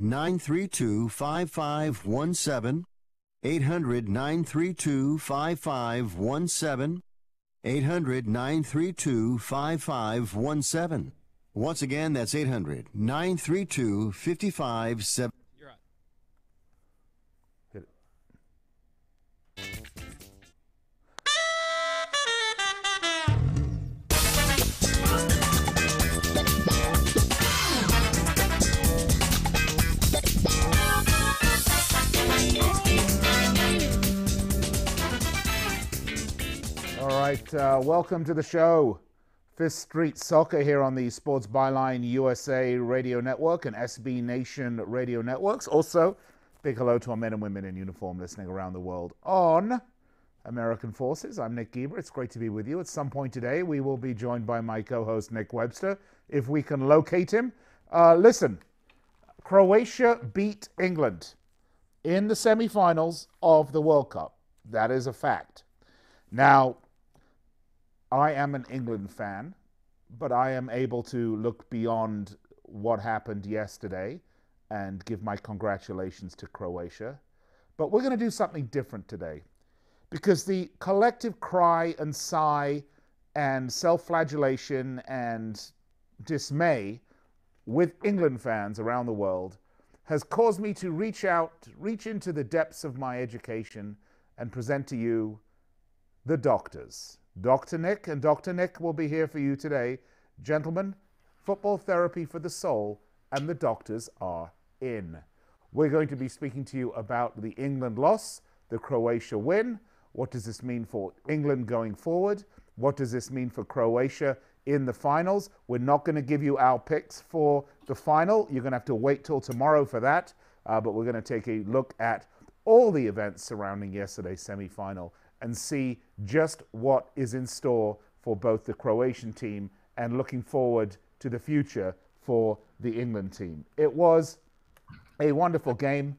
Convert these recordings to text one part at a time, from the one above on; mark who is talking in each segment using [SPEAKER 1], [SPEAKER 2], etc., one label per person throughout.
[SPEAKER 1] 800-932-5517. 800-932-5517. 800-932-5517. Once again, that's 800-932-5517.
[SPEAKER 2] You're on.
[SPEAKER 3] Hit it. All right, welcome to the show. Fifth Street Soccer here on the Sports Byline USA Radio Network and SB Nation Radio Networks. Also, big hello to our men and women in uniform listening around the world on American Forces. I'm Nick Geber. It's great to be with you. At some point today, we will be joined by my co-host, Nick Webster, if we can locate him. Listen, Croatia beat England in the semifinals of the World Cup. That is a fact. Now, I am an England fan, but I am able to look beyond what happened yesterday and give my congratulations to Croatia. But we're going to do something different today because the collective cry and sigh and self-flagellation and dismay with England fans around the world has caused me to reach into the depths of my education and present to you the doctors. Dr. Nick, and Dr. Nick will be here for you today. Gentlemen, football therapy for the soul, and the doctors are in. We're going to be speaking to you about the England loss, the Croatia win. What does this mean for England going forward? What does this mean for Croatia in the finals? We're not going to give you our picks for the final. You're going to have to wait till tomorrow for that. But we're going to take a look at all the events surrounding yesterday's semifinal and see just what is in store for both the Croatian team and looking forward to the future for the England team. It was a wonderful game,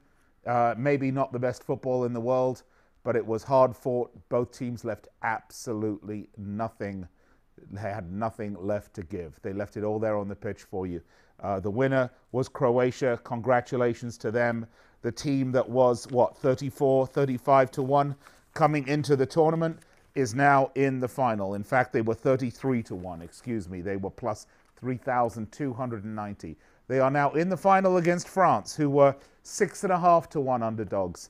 [SPEAKER 3] maybe not the best football in the world, but it was hard fought. Both teams left absolutely nothing. They had nothing left to give. They left it all there on the pitch for you. The winner was Croatia. Congratulations to them. The team that was, 35 to 1 coming into the tournament is now in the final. In fact, they were 33 to 1, excuse me. They were plus 3,290. They are now in the final against France, who were 6.5 to 1 underdogs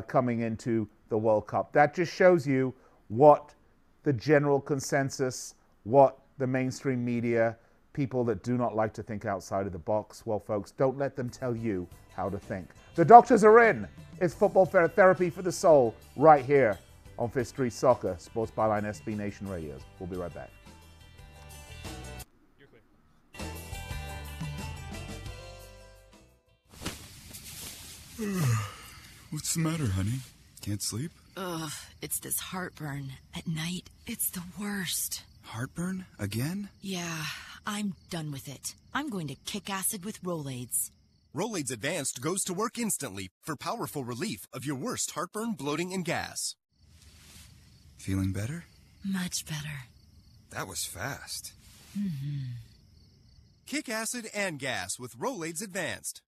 [SPEAKER 3] coming into the World Cup. That just shows you what the general consensus, what the mainstream media, people that do not like to think outside of the box, well, folks, don't let them tell you how to think. The doctors are in. It's football therapy for the soul right here on Fifth Street Soccer, Sports Byline SB Nation Radios. We'll be right back.
[SPEAKER 2] You're clear.
[SPEAKER 4] What's the matter, honey? Can't sleep?
[SPEAKER 5] Ugh, it's this heartburn. At night, it's the worst.
[SPEAKER 4] Heartburn? Again?
[SPEAKER 5] Yeah, I'm done with it. I'm going to kick acid with Rolaids.
[SPEAKER 6] Rolaids Advanced goes to work instantly for powerful relief of your worst heartburn, bloating, and gas.
[SPEAKER 4] Feeling better?
[SPEAKER 5] Much better.
[SPEAKER 4] That was fast.
[SPEAKER 5] Mm-hmm.
[SPEAKER 6] Kick acid and gas with Rolaids Advanced.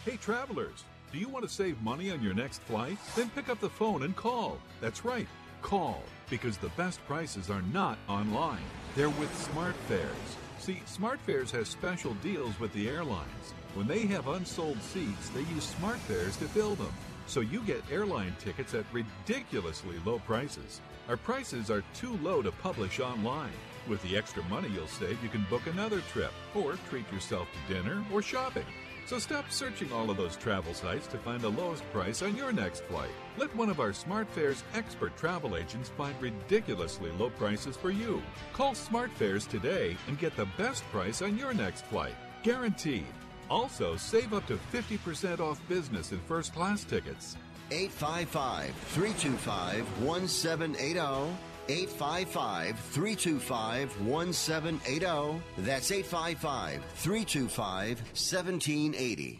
[SPEAKER 7] Hey travelers, do you want to save money on your next flight? Then pick up the phone and call. That's right, call, because the best prices are not online. They're with SmartFares. See, SmartFares has special deals with the airlines. When they have unsold seats, they use SmartFares to fill them. So you get airline tickets at ridiculously low prices. Our prices are too low to publish online. With the extra money you'll save, you can book another trip or treat yourself to dinner or shopping. So stop searching all of those travel sites to find the lowest price on your next flight. Let one of our SmartFares expert travel agents find ridiculously low prices for you. Call SmartFares today and get the best price on your next flight. Guaranteed. Also, save up to 50% off business and first class tickets.
[SPEAKER 1] 855-325-1780. 855-325-1780. That's 855-325-1780.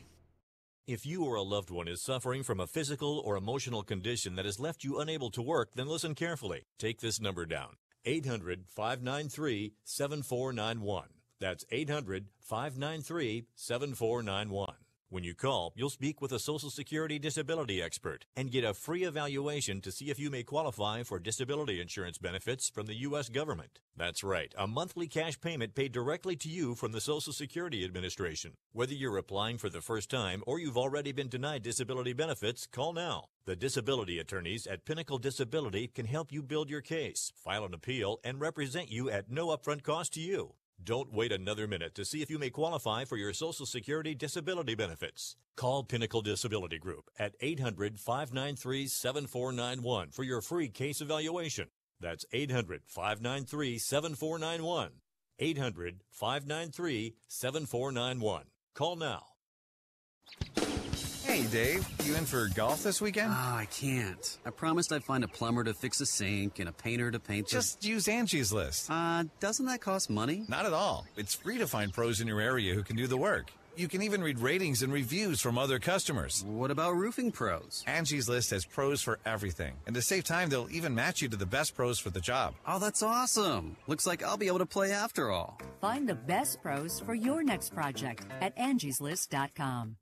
[SPEAKER 8] If you or a loved one is suffering from a physical or emotional condition that has left you unable to work, then listen carefully. Take this number down, 800-593-7491. That's 800-593-7491. When you call, you'll speak with a Social Security disability expert and get a free evaluation to see if you may qualify for disability insurance benefits from the U.S. government. That's right, a monthly cash payment paid directly to you from the Social Security Administration. Whether you're applying for the first time or you've already been denied disability benefits, call now. The disability attorneys at Pinnacle Disability can help you build your case, file an appeal, and represent you at no upfront cost to you. Don't wait another minute to see if you may qualify for your Social Security disability benefits. Call Pinnacle Disability Group at 800-593-7491 for your free case evaluation. That's 800-593-7491. 800-593-7491. Call now.
[SPEAKER 2] Hey, Dave, you in for golf this weekend?
[SPEAKER 9] I can't. I promised I'd find a plumber to fix a sink and a painter to paint the...
[SPEAKER 2] Just use Angie's List.
[SPEAKER 9] Doesn't that cost money?
[SPEAKER 2] Not at all. It's free to find pros in your area who can do the work. You can even read ratings and reviews from other customers.
[SPEAKER 9] What about roofing pros?
[SPEAKER 2] Angie's List has pros for everything. And to save time, they'll even match you to the best pros for the job.
[SPEAKER 9] Oh, that's awesome. Looks like I'll be able to play after all.
[SPEAKER 10] Find the best pros for your next project at angieslist.com.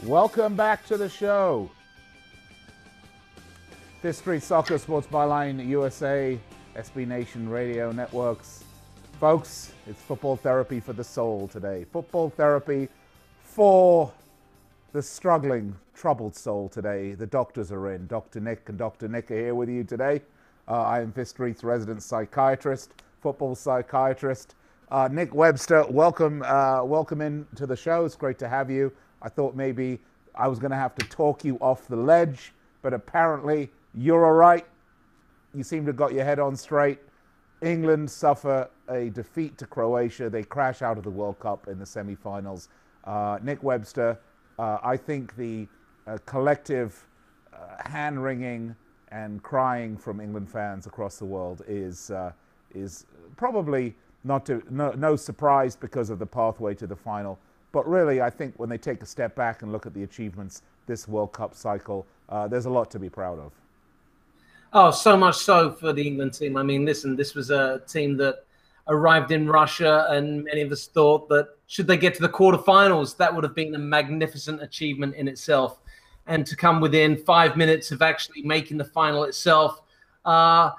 [SPEAKER 3] Welcome back to the show. Fifth Street Soccer, Sports Byline USA, SB Nation Radio Networks. Folks, it's football therapy for the soul today. Football therapy for the struggling, troubled soul today. The doctors are in. Dr. Nick and Dr. Nick are here with you today. I am Fifth Street's resident psychiatrist, football psychiatrist. Nick Webster, welcome in to the show. It's great to have you. I thought maybe I was going to have to talk you off the ledge, but apparently you're all right. You seem to have got your head on straight. England suffer a defeat to Croatia. They crash out of the World Cup in the semifinals. Nick Webster, I think the collective hand-wringing and crying from England fans across the world is probably no surprise because of the pathway to the final. But really, I think when they take a step back and look at the achievements this World Cup cycle, there's a lot to be proud of.
[SPEAKER 11] Oh, so much so for the England team. I mean, listen, this was a team that arrived in Russia, and many of us thought that should they get to the quarterfinals, that would have been a magnificent achievement in itself. And to come within 5 minutes of actually making the final itself, I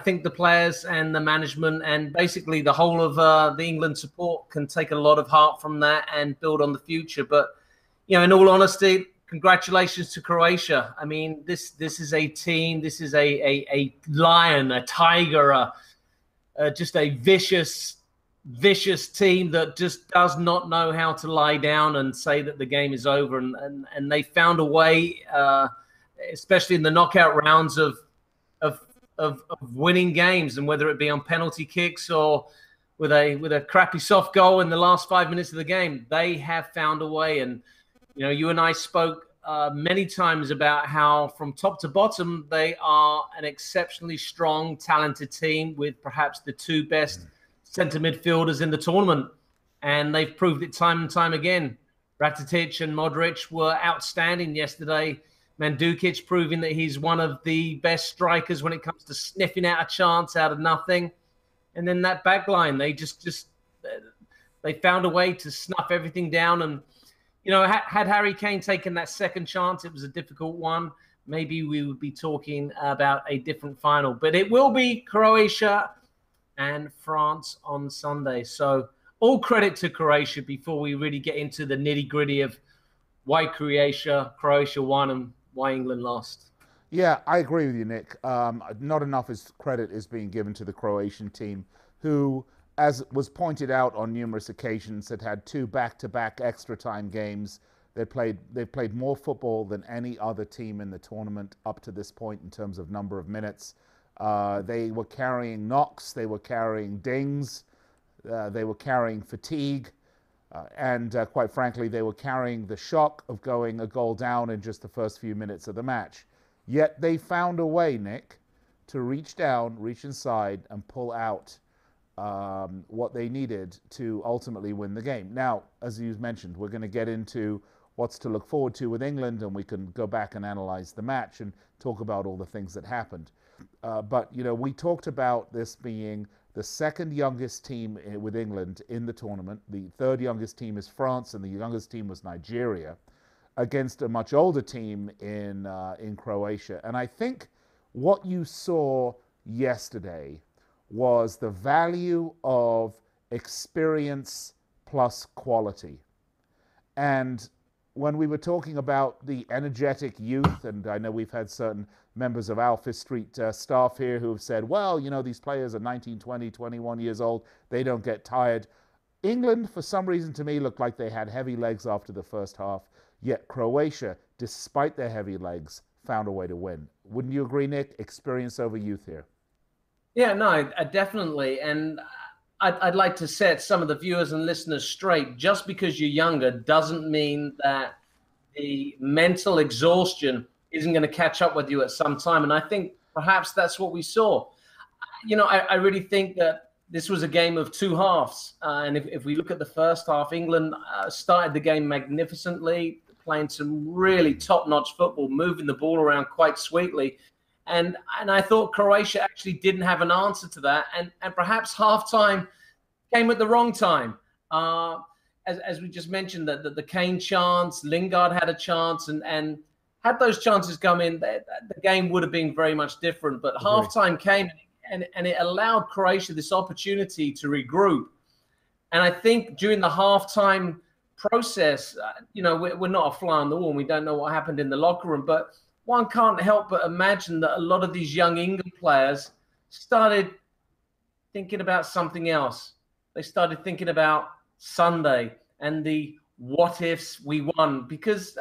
[SPEAKER 11] think the players and the management and basically the whole of the England support can take a lot of heart from that and build on the future. But, in all honesty, congratulations to Croatia. I mean, this is a team, this is a lion, a tiger, just a vicious team that just does not know how to lie down and say that the game is over. And they found a way, especially in the knockout rounds of winning games, and whether it be on penalty kicks or with a crappy soft goal in the last 5 minutes of the game, they have found a way. And you and I spoke many times about how from top to bottom they are an exceptionally strong, talented team with perhaps the two best centre midfielders in the tournament, and they've proved it time and time again. Rakitic and Modric were outstanding yesterday. Mandzukic proving that he's one of the best strikers when it comes to sniffing out a chance out of nothing. And then that back line, they they found a way to snuff everything down. And, had Harry Kane taken that second chance, it was a difficult one. Maybe we would be talking about a different final. But it will be Croatia and France on Sunday. So all credit to Croatia before we really get into the nitty-gritty of why Croatia won and why England lost.
[SPEAKER 3] Yeah, I agree with you, Nick. Not enough credit is being given to the Croatian team, who, as was pointed out on numerous occasions, had two back-to-back extra time games. They've played more football than any other team in the tournament up to this point in terms of number of minutes. They were carrying knocks, they were carrying dings, they were carrying fatigue. And quite frankly, they were carrying the shock of going a goal down in just the first few minutes of the match. Yet they found a way, Nick, to reach down, reach inside, and pull out what they needed to ultimately win the game. Now, as you mentioned, we're going to get into what's to look forward to with England, and we can go back and analyze the match and talk about all the things that happened. But, you know, we talked about this being the second youngest team with England in the tournament. The third youngest team is France, and the youngest team was Nigeria, against a much older team in Croatia. And I think what you saw yesterday was the value of experience plus quality. And when we were talking about the energetic youth, and I know we've had certain members of our Fifth Street staff here who have said, well, you know, these players are 19, 20, 21 years old. They don't get tired. England, for some reason to me, looked like they had heavy legs after the first half. Yet Croatia, despite their heavy legs, found a way to win. Wouldn't you agree, Nick? Experience over youth here.
[SPEAKER 11] Yeah, no, definitely. And I'd like to set some of the viewers and listeners straight. Just because you're younger doesn't mean that the mental exhaustion isn't going to catch up with you at some time. And I think perhaps that's what we saw. You know, I really think that this was a game of two halves. And if we look at the first half, England started the game magnificently, playing some really top-notch football, moving the ball around quite sweetly. And I thought Croatia actually didn't have an answer to that. And perhaps halftime came at the wrong time. As we just mentioned, the Kane chance, Lingard had a chance, and had those chances come in, the game would have been very much different. But halftime came, and it allowed Croatia this opportunity to regroup. And I think during the halftime process, you know, we're not a fly on the wall, and we don't know what happened in the locker room, but one can't help but imagine that a lot of these young England players started thinking about something else. They started thinking about Sunday and the what ifs we won. Because,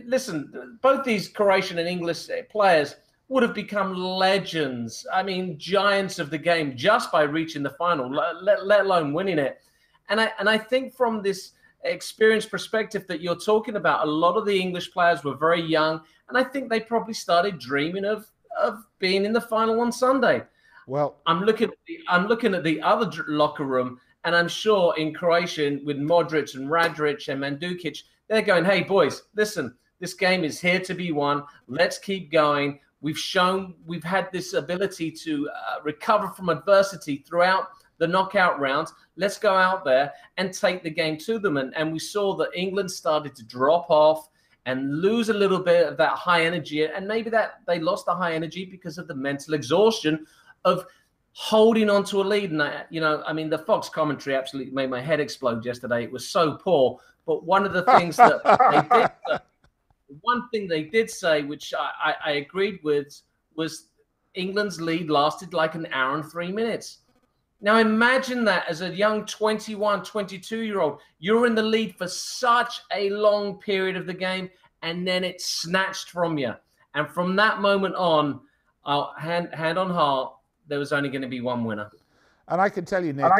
[SPEAKER 11] listen, both these Croatian and English players would have become legends. I mean, giants of the game just by reaching the final, let alone winning it. And I think from this experience perspective that you're talking about, a lot of the English players were very young, and I think they probably started dreaming of being in the final on Sunday.
[SPEAKER 3] Well,
[SPEAKER 11] I'm looking at the other locker room, and I'm sure in Croatia with Modric and Radrić and Mandzukic, they're going, "Hey boys, listen, this game is here to be won. Let's keep going. We've had this ability to recover from adversity throughout the knockout rounds. Let's go out there and take the game to them." And we saw that England started to drop off and lose a little bit of that high energy. And maybe that they lost the high energy because of the mental exhaustion of holding on to a lead. And, I mean, the Fox commentary absolutely made my head explode yesterday. It was so poor. But one of the things that they did, one thing they did say, which I agreed with, was England's lead lasted like an hour and 3 minutes. Now imagine that as a young 21, 22-year-old, you're in the lead for such a long period of the game, and then it's snatched from you. And from that moment on, hand on heart, there was only going to be one winner.
[SPEAKER 3] And I can tell you, Nick,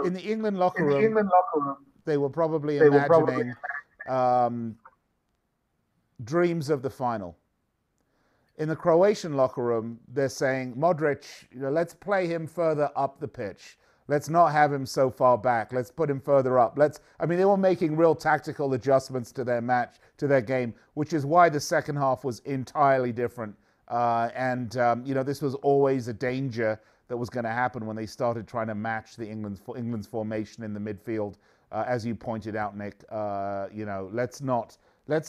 [SPEAKER 3] in the England locker room, they were probably imagining dreams of the final. In the Croatian locker room, they're saying, Modric, let's play him further up the pitch. Let's not have him so far back. Let's put him further up. They were making real tactical adjustments to their match, to their game, which is why the second half was entirely different. This was always a danger that was going to happen when they started trying to match the England's formation in the midfield. As you pointed out, Nick, let's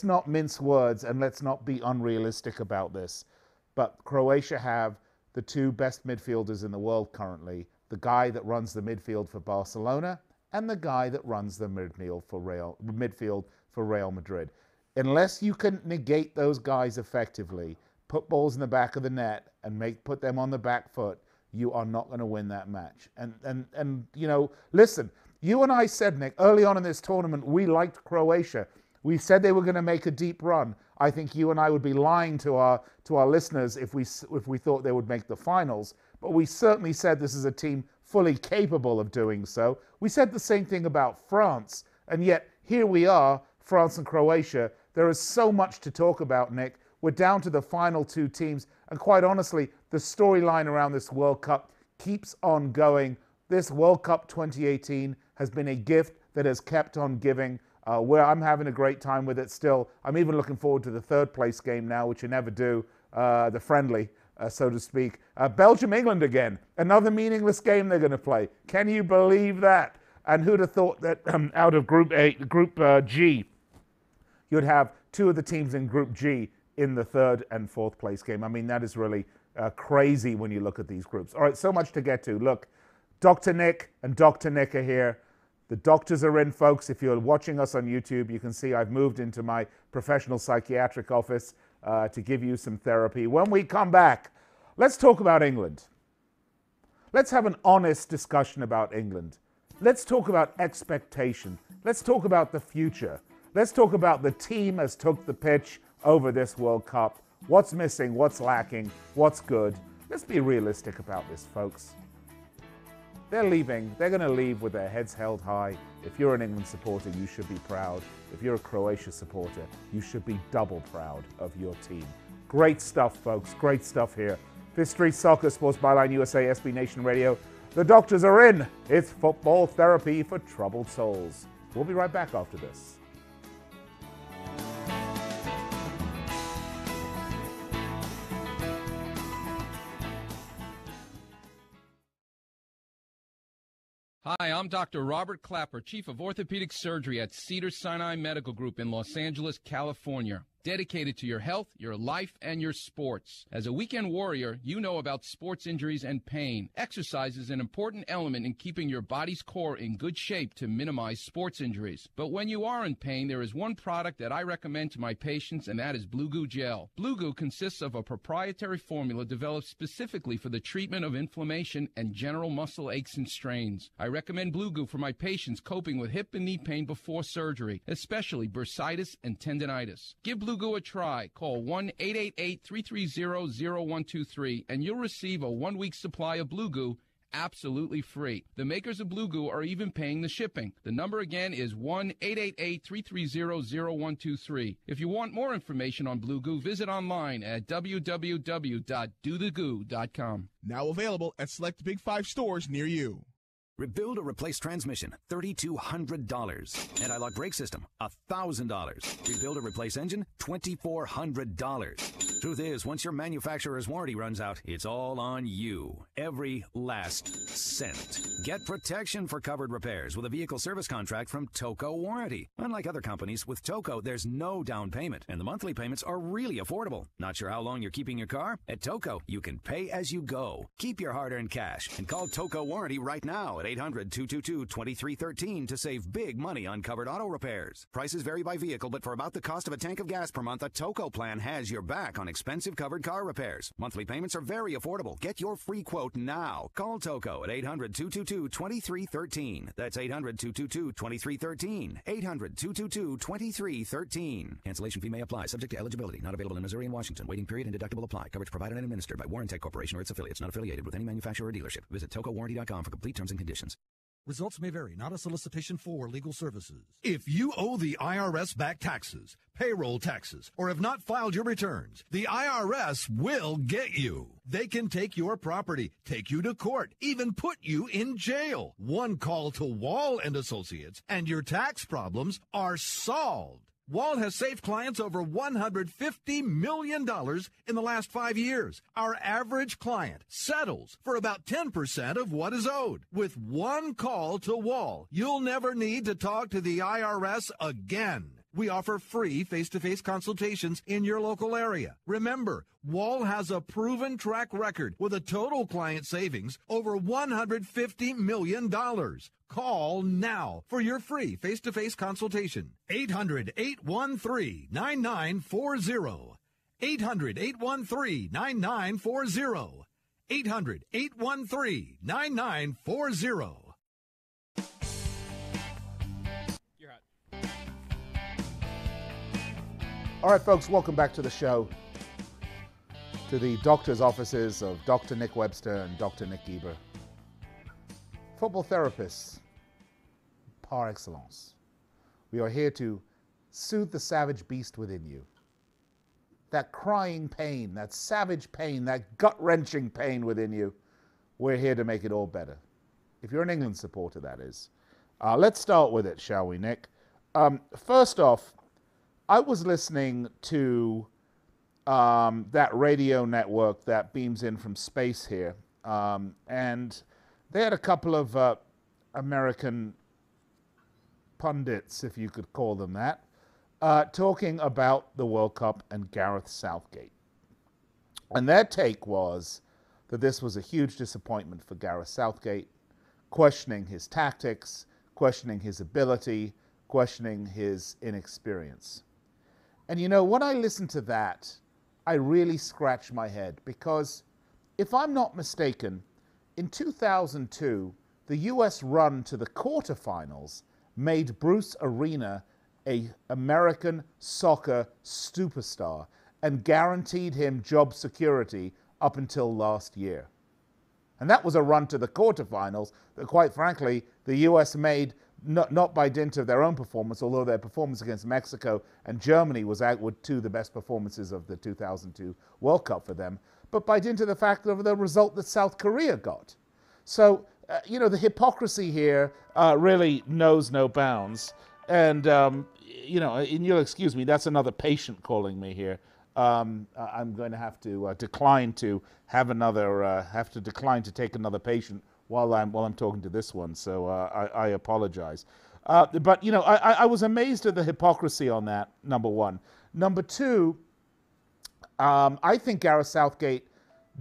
[SPEAKER 3] not mince words and let's not be unrealistic about this. But Croatia have the two best midfielders in the world currently, the guy that runs the midfield for Barcelona and the guy that runs the midfield for Real Madrid. Unless you can negate those guys effectively, put balls in the back of the net and put them on the back foot, you are not going to win that match. And listen, you and I said, Nick, early on in this tournament, we liked Croatia. We said they were going to make a deep run. I think you and I would be lying to our listeners if we thought they would make the finals. But we certainly said this is a team fully capable of doing so. We said the same thing about France. And yet, here we are, France and Croatia. There is so much to talk about, Nick. We're down to the final two teams. And quite honestly, the storyline around this World Cup keeps on going. This World Cup 2018 has been a gift that has kept on giving. where I'm having a great time with it still. I'm even looking forward to the third place game now, which you never do, the friendly, so to speak. Belgium-England again, another meaningless game they're going to play. Can you believe that? And who'd have thought that out of Group G, you'd have two of the teams in Group G in the third and fourth place game. I mean, that is really crazy when you look at these groups. All right, so much to get to. Look, Dr. Nick and Dr. Nick are here. The doctors are in, folks. If you're watching us on YouTube, you can see I've moved into my professional psychiatric office to give you some therapy. When we come back, let's talk about England. Let's have an honest discussion about England. Let's talk about expectation. Let's talk about the future. Let's talk about the team as took the pitch over this World Cup. What's missing? What's lacking? What's good? Let's be realistic about this, folks. They're leaving. They're going to leave with their heads held high. If you're an England supporter, you should be proud. If you're a Croatia supporter, you should be double proud of your team. Great stuff, folks. Great stuff here. Fifth Street Soccer, Sports Byline USA, SB Nation Radio. The doctors are in. It's football therapy for troubled souls. We'll be right back after this.
[SPEAKER 12] Hi, I'm Dr. Robert Clapper, Chief of Orthopedic Surgery at Cedars-Sinai Medical Group in Los Angeles, California. Dedicated to your health, your life, and your sports. As a weekend warrior, you know about sports injuries and pain. Exercise is an important element in keeping your body's core in good shape to minimize sports injuries. But when you are in pain, there is one product that I recommend to my patients, and that is Blue Goo Gel. Blue Goo consists of a proprietary formula developed specifically for the treatment of inflammation and general muscle aches and strains. I recommend Blue Goo for my patients coping with hip and knee pain before surgery, especially bursitis and tendinitis. Give Blue Goo a try. Call 1-888-330-0123 and you'll receive a 1-week supply of Blue Goo absolutely free. The makers of Blue Goo are even paying the shipping. The number again is 1-888-330-0123. If you want more information on Blue Goo, visit online at www.dothegoo.com.
[SPEAKER 13] Now available at select Big 5 stores near you.
[SPEAKER 14] Rebuild or replace transmission, $3,200. Anti-lock brake system, $1,000. Rebuild or replace engine, $2,400. Truth is, once your manufacturer's warranty runs out, it's all on you. Every last cent. Get protection for covered repairs with a vehicle service contract from Toco Warranty. Unlike other companies, with Toco, there's no down payment, and the monthly payments are really affordable. Not sure how long you're keeping your car? At Toco, you can pay as you go. Keep your hard-earned cash and call Toco Warranty right now at 800-222-2313 to save big money on covered auto repairs. Prices vary by vehicle, but for about the cost of a tank of gas per month, a Toco plan has your back on expensive covered car repairs. Monthly payments are very affordable. Get your free quote now. Call Toco at 800-222-2313. That's 800-222-2313. 800-222-2313. Cancellation fee may apply, subject to eligibility. Not available in Missouri and Washington. Waiting period and deductible apply. Coverage provided and administered by Warrantech Corporation or its affiliates. Not affiliated with any manufacturer or dealership. Visit TocoWarranty.com for complete terms and conditions.
[SPEAKER 15] Results may vary, not a solicitation for legal services.
[SPEAKER 16] If you owe the IRS back taxes, payroll taxes, or have not filed your returns, the IRS will get you. They can take your property, take you to court, even put you in jail. One call to Wall and Associates, and your tax problems are solved. Wall has saved clients over $150 million in the last 5 years. Our average client settles for about 10% of what is owed. With one call to Wall, you'll never need to talk to the IRS again. We offer free face-to-face consultations in your local area. Remember, Wall has a proven track record with a total client savings over $150 million. Call now for your free face-to-face consultation. 800-813-9940. 800-813-9940. 800-813-9940.
[SPEAKER 3] All right, folks, welcome back to the show, to the doctor's offices of Dr. Nick Webster and Dr. Nick Geber. Football therapists par excellence. We are here to soothe the savage beast within you. That crying pain, that savage pain, that gut-wrenching pain within you, we're here to make it all better. If you're an England supporter, that is. Let's start with it, shall we, Nick? First off, I was listening to that radio network that beams in from space here, and they had a couple of American pundits, if you could call them that, talking about the World Cup and Gareth Southgate. And their take was that this was a huge disappointment for Gareth Southgate, questioning his tactics, questioning his ability, questioning his inexperience. And you know, when I listened to that, I really scratched my head, because if I'm not mistaken, in 2002, the US run to the quarterfinals made Bruce Arena an American soccer superstar and guaranteed him job security up until last year. And that was a run to the quarterfinals that, quite frankly, the US made not by dint of their own performance, although their performance against Mexico and Germany was outward two of the best performances of the 2002 World Cup for them, but by dint of the fact of the result that South Korea got. So, you know, the hypocrisy here really knows no bounds. And, you know, and you'll excuse me, that's another patient calling me here. I'm going to have to decline to decline to take another patient while I'm talking to this one. So I apologize. But, you know, I was amazed at the hypocrisy on that, number one. Number two, I think Gareth Southgate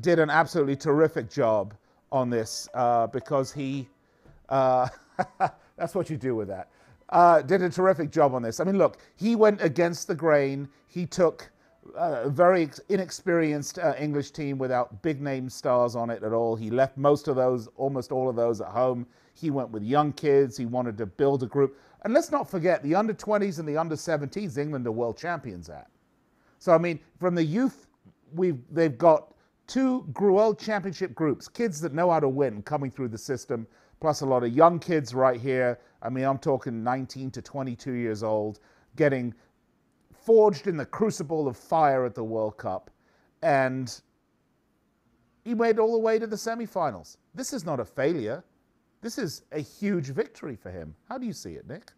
[SPEAKER 3] did an absolutely terrific job on this because he, that's what you do with that, did a terrific job on this. I mean, look, he went against the grain. He took a very inexperienced English team without big name stars on it at all. He left almost all of those at home. He went with young kids. He wanted to build a group. And let's not forget, the under-20s and the under-17s, England are world champions at. So, I mean, from the youth, they've got two World Championship groups, kids that know how to win coming through the system, plus a lot of young kids right here. I mean, I'm talking 19 to 22 years old, getting forged in the crucible of fire at the World Cup. And he made it all the way to the semifinals. This is not a failure. This is a huge victory for him. How do you see it, Nick?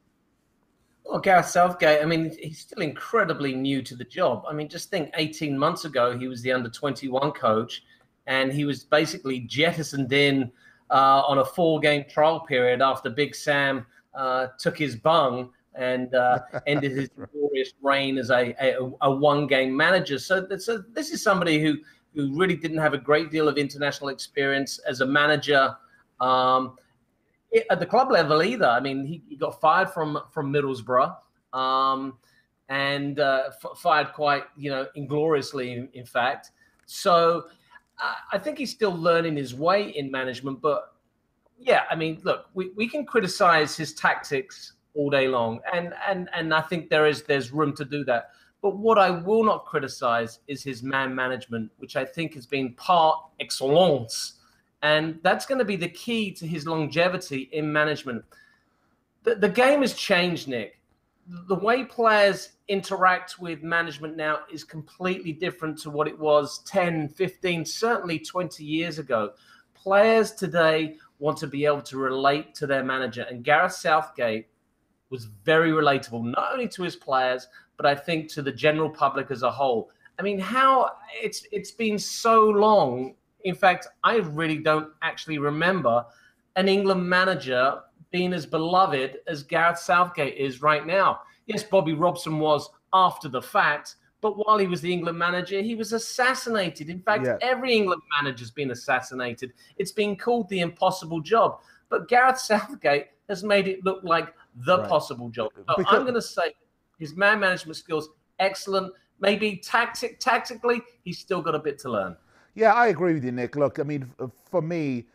[SPEAKER 11] Well, Gareth Southgate, I mean, he's still incredibly new to the job. I mean, just think 18 months ago, he was the under-21 coach, and he was basically jettisoned in on a 4-game trial period after Big Sam took his bung and ended his glorious reign as a one-game manager. So this is somebody who really didn't have a great deal of international experience as a manager at the club level either. I mean, he got fired from Middlesbrough and fired quite, ingloriously, in fact. So I think he's still learning his way in management. But, yeah, I mean, look, we can criticize his tactics all day long, and I think there's room to do that. But what I will not criticize is his man management, which I think has been par excellence. And that's going to be the key to his longevity in management. The game has changed, Nick. The way players interact with management now is completely different to what it was 10, 15, certainly 20 years ago. Players today want to be able to relate to their manager. And Gareth Southgate was very relatable, not only to his players, but I think to the general public as a whole. I mean, how it's been so long. In fact, I really don't actually remember an England manager being as beloved as Gareth Southgate is right now. Yes, Bobby Robson was after the fact, but while he was the England manager, he was assassinated. In fact, every England manager's been assassinated. It's been called the impossible job. But Gareth Southgate has made it look like the possible job. So I'm going to say his man management skills, excellent. Maybe tactically, he's still got a bit to learn.
[SPEAKER 3] Yeah, I agree with you, Nick. Look, I mean, for me,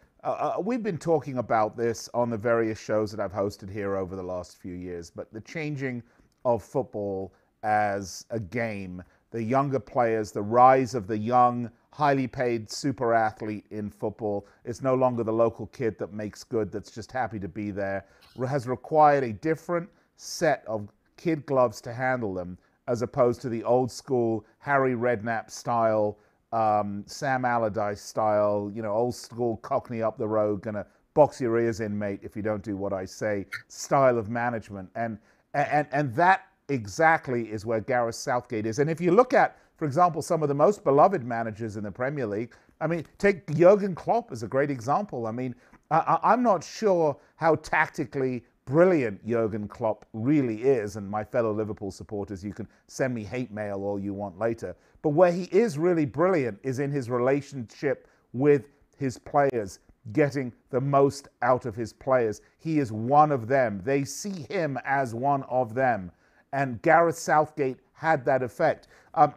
[SPEAKER 3] we've been talking about this on the various shows that I've hosted here over the last few years, but the changing of football as a game, the younger players, the rise of the young, highly paid super athlete in football, it's no longer the local kid that makes good, that's just happy to be there, has required a different set of kid gloves to handle them, as opposed to the old school Harry Redknapp style, Sam Allardyce style, old school Cockney up the road, gonna box your ears in, mate, if you don't do what I say, style of management. And And that exactly is where Gareth Southgate is. And if you look at, for example, some of the most beloved managers in the Premier League, I mean, take Jurgen Klopp as a great example. I mean, I'm not sure how tactically brilliant Jurgen Klopp really is, and my fellow Liverpool supporters, you can send me hate mail all you want later. But where he is really brilliant is in his relationship with his players, getting the most out of his players. He is one of them. They see him as one of them. And Gareth Southgate had that effect.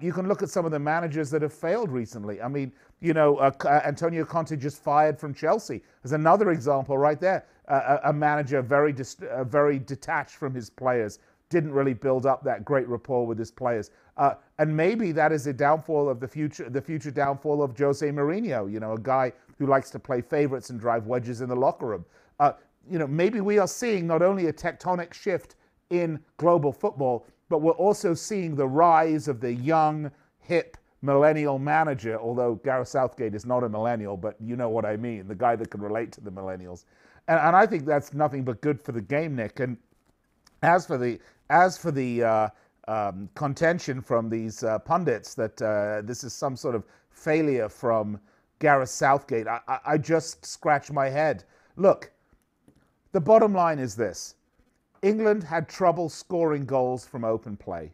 [SPEAKER 3] You can look at some of the managers that have failed recently. I mean, you know, Antonio Conte just fired from Chelsea. There's another example right there. A manager very detached from his players, didn't really build up that great rapport with his players. And maybe that is the downfall of the future downfall of Jose Mourinho, you know, a guy who likes to play favorites and drive wedges in the locker room. You know, maybe we are seeing not only a tectonic shift in global football, but we're also seeing the rise of the young, hip, millennial manager, although Gareth Southgate is not a millennial, but you know what I mean, the guy that can relate to the millennials. And I think that's nothing but good for the game, Nick. And as for the contention from these pundits that this is some sort of failure from Gareth Southgate, I just scratch my head. Look, the bottom line is this. England had trouble scoring goals from open play.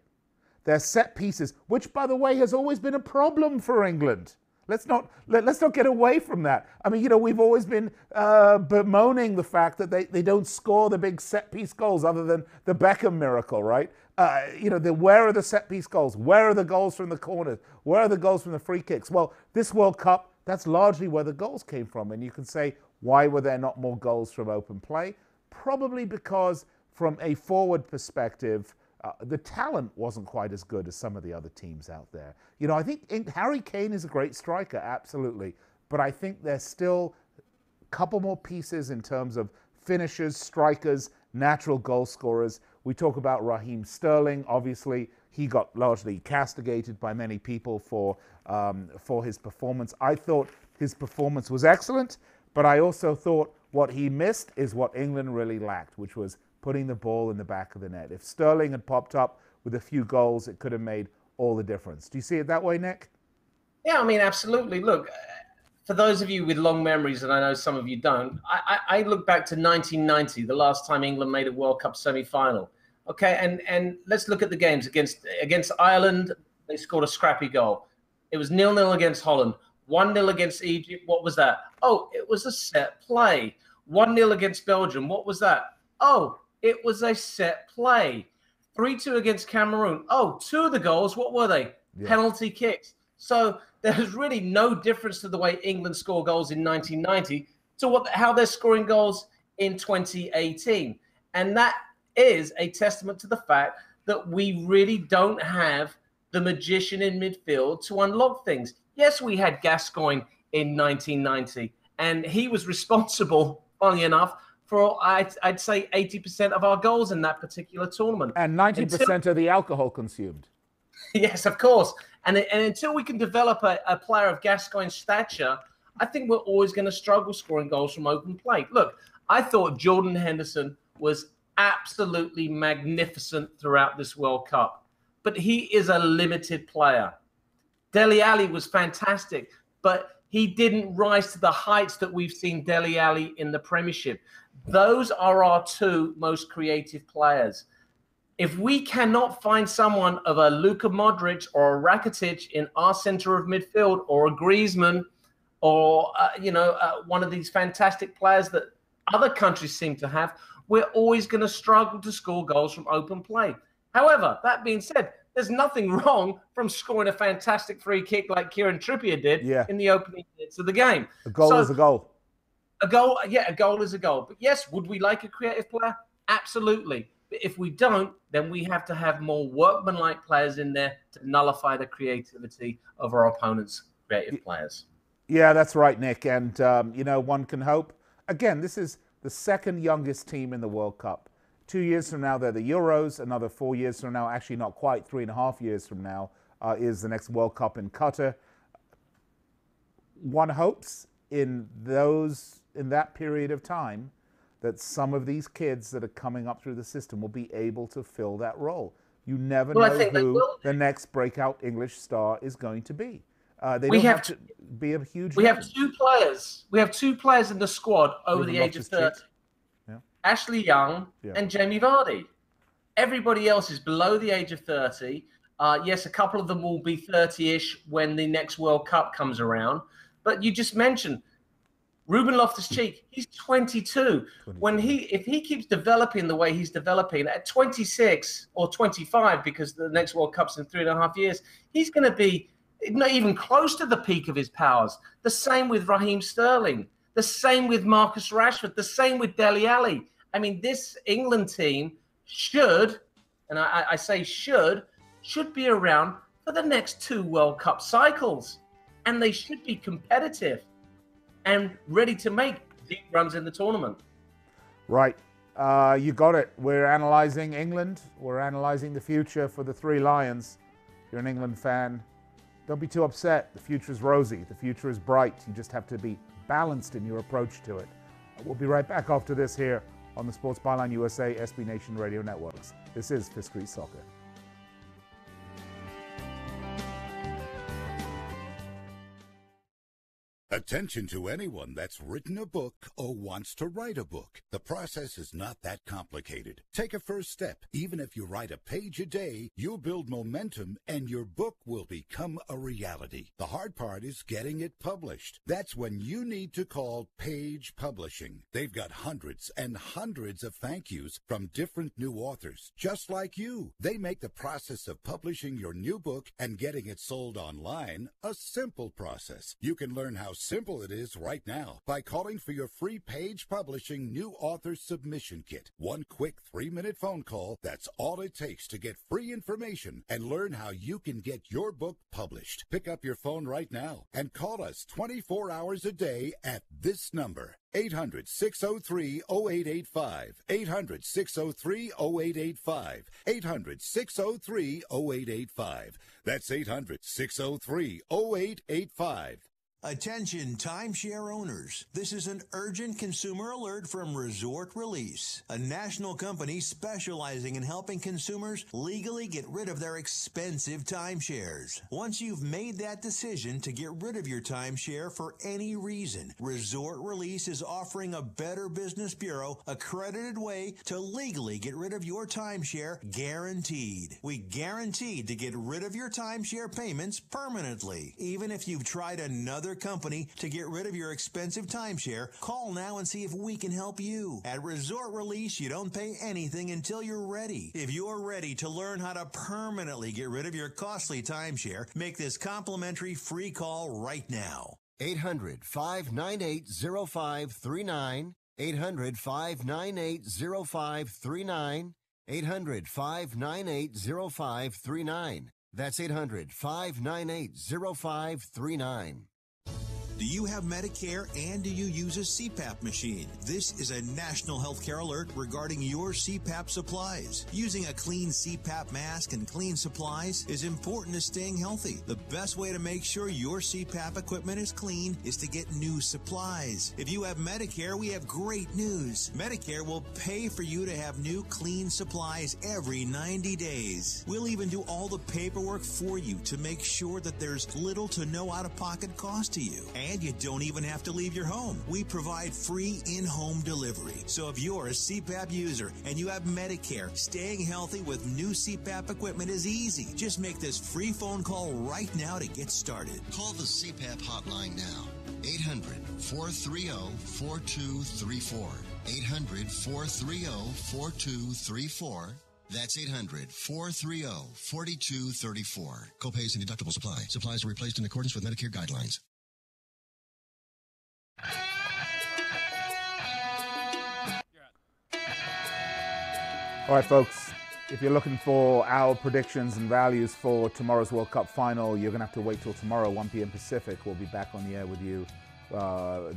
[SPEAKER 3] Their set pieces, which, by the way, has always been a problem for England. Let's not get away from that. I mean, you know, we've always been bemoaning the fact that they don't score the big set-piece goals other than the Beckham miracle, right? You know, where are the set-piece goals? Where are the goals from the corners? Where are the goals from the free kicks? Well, this World Cup, that's largely where the goals came from. And you can say, why were there not more goals from open play? Probably because from a forward perspective, the talent wasn't quite as good as some of the other teams out there. You know, I think Harry Kane is a great striker, absolutely. But I think there's still a couple more pieces in terms of finishers, strikers, natural goal scorers. We talk about Raheem Sterling. Obviously, he got largely castigated by many people for his performance. I thought his performance was excellent, but I also thought what he missed is what England really lacked, which was putting the ball in the back of the net. If Sterling had popped up with a few goals, it could have made all the difference. Do you see it that way, Nick?
[SPEAKER 11] Yeah, I mean, absolutely. Look, for those of you with long memories, and I know some of you don't, I look back to 1990, the last time England made a World Cup semi-final. Okay, and let's look at the games. Against Ireland, they scored a scrappy goal. It was 0-0 against Holland. 1-0 against Egypt. What was that? Oh, it was a set play. 1-0 against Belgium. What was that? Oh, it was a set play. 3-2 against Cameroon. Oh, 2 of the goals, what were they? Yeah. Penalty kicks. So there's really no difference to the way England score goals in 1990 to how they're scoring goals in 2018. And that is a testament to the fact that we really don't have the magician in midfield to unlock things. Yes, we had Gascoigne in 1990, and he was responsible, funnily enough, for I'd say 80% of our goals in that particular tournament.
[SPEAKER 3] And 90% of the alcohol consumed.
[SPEAKER 11] Yes, of course. And until we can develop a player of Gascoigne's stature, I think we're always going to struggle scoring goals from open play. Look, I thought Jordan Henderson was absolutely magnificent throughout this World Cup, but he is a limited player. Dele Alli was fantastic, but he didn't rise to the heights that we've seen Dele Alli in the Premiership. Those are our 2 most creative players. If we cannot find someone of a Luka Modric or a Rakitic in our center of midfield, or a Griezmann, or one of these fantastic players that other countries seem to have, we're always going to struggle to score goals from open play. However, that being said, there's nothing wrong from scoring a fantastic free kick like Kieran Trippier did in the opening minutes of the game.
[SPEAKER 3] A goal is a goal.
[SPEAKER 11] A goal is a goal. But yes, would we like a creative player? Absolutely. But if we don't, then we have to have more workmanlike players in there to nullify the creativity of our opponent's creative players.
[SPEAKER 3] Yeah, that's right, Nick. And, one can hope. Again, this is the second youngest team in the World Cup. 2 years from now, they're the Euros. Another 4 years from now, actually not quite, 3.5 years from now, is the next World Cup in Qatar. One hopes in that period of time that some of these kids that are coming up through the system will be able to fill that role. You never
[SPEAKER 11] Well, I
[SPEAKER 3] know
[SPEAKER 11] think they
[SPEAKER 3] who
[SPEAKER 11] will.
[SPEAKER 3] the next breakout English star is going to be. They
[SPEAKER 11] We
[SPEAKER 3] don't
[SPEAKER 11] have
[SPEAKER 3] have to be a huge.
[SPEAKER 11] We have
[SPEAKER 3] legend.
[SPEAKER 11] 2 players. We have 2 players in the squad over
[SPEAKER 3] Ruben
[SPEAKER 11] the age of
[SPEAKER 3] Loftus-Cheek.
[SPEAKER 11] 30.
[SPEAKER 3] Yeah.
[SPEAKER 11] Ashley Young
[SPEAKER 3] Yeah.
[SPEAKER 11] and Jamie Vardy. Everybody else is below the age of 30. Yes, a couple of them will be 30-ish when the next World Cup comes around. But you just mentioned Ruben Loftus-Cheek. He's 22. If he keeps developing the way he's developing at 26 or 25, because the next World Cup's in 3.5 years, he's going to be not even close to the peak of his powers. The same with Raheem Sterling. The same with Marcus Rashford. The same with Dele Alli. I mean, this England team should, and I say should be around for the next 2 World Cup cycles. And they should be competitive and ready to make deep runs in the tournament.
[SPEAKER 3] Right. You got it. We're analyzing England. We're analyzing the future for the 3 Lions. If you're an England fan, don't be too upset. The future is rosy. The future is bright. You just have to be balanced in your approach to it. We'll be right back after this here on the Sports Byline USA SB Nation Radio Networks. This is Fifth Street Soccer.
[SPEAKER 17] Attention to anyone that's written a book or wants to write a book. The process is not that complicated. Take a first step. Even if you write a page a day, you'll build momentum and your book will become a reality. The hard part is getting it published. That's when you need to call Page Publishing. They've got hundreds and hundreds of thank yous from different new authors, just like you. They make the process of publishing your new book and getting it sold online a simple process. You can learn how simple it is right now by calling for your free Page Publishing New Author Submission Kit. One quick 3-minute phone call, that's all it takes to get free information and learn how you can get your book published. Pick up your phone right now and call us 24 hours a day at this number. 800-603-0885. 800-603-0885. 800-603-0885. That's 800-603-0885.
[SPEAKER 18] Attention timeshare owners. This is an urgent consumer alert from Resort Release, a national company specializing in helping consumers legally get rid of their expensive timeshares. Once you've made that decision to get rid of your timeshare for any reason, Resort Release is offering a Better Business Bureau accredited way to legally get rid of your timeshare, guaranteed. We guaranteed to get rid of your timeshare payments permanently. Even if you've tried another company to get rid of your expensive timeshare, call now and see if we can help you. At Resort Release, you don't pay anything until you're ready. If you're ready to learn how to permanently get rid of your costly timeshare, make this complimentary free call right now.
[SPEAKER 1] 800-598-0539. 800-598-0539. 800-598-0539. That's 800-598-0539.
[SPEAKER 18] Do you have Medicare and do you use a CPAP machine? This is a national healthcare alert regarding your CPAP supplies. Using a clean CPAP mask and clean supplies is important to staying healthy. The best way to make sure your CPAP equipment is clean is to get new supplies. If you have Medicare, we have great news. Medicare will pay for you to have new clean supplies every 90 days. We'll even do all the paperwork for you to make sure that there's little to no out-of-pocket cost to you. And you don't even have to leave your home. We provide free in-home delivery. So if you're a CPAP user and you have Medicare, staying healthy with new CPAP equipment is easy. Just make this free phone call right now to get started.
[SPEAKER 1] Call the CPAP hotline now. 800-430-4234. 800-430-4234. That's 800-430-4234. Copays and deductibles apply. Supplies are replaced in accordance with Medicare guidelines.
[SPEAKER 3] All right, folks, if you're looking for our predictions and values for tomorrow's World Cup final, you're going to have to wait till tomorrow, 1 p.m. Pacific. We'll be back on the air with you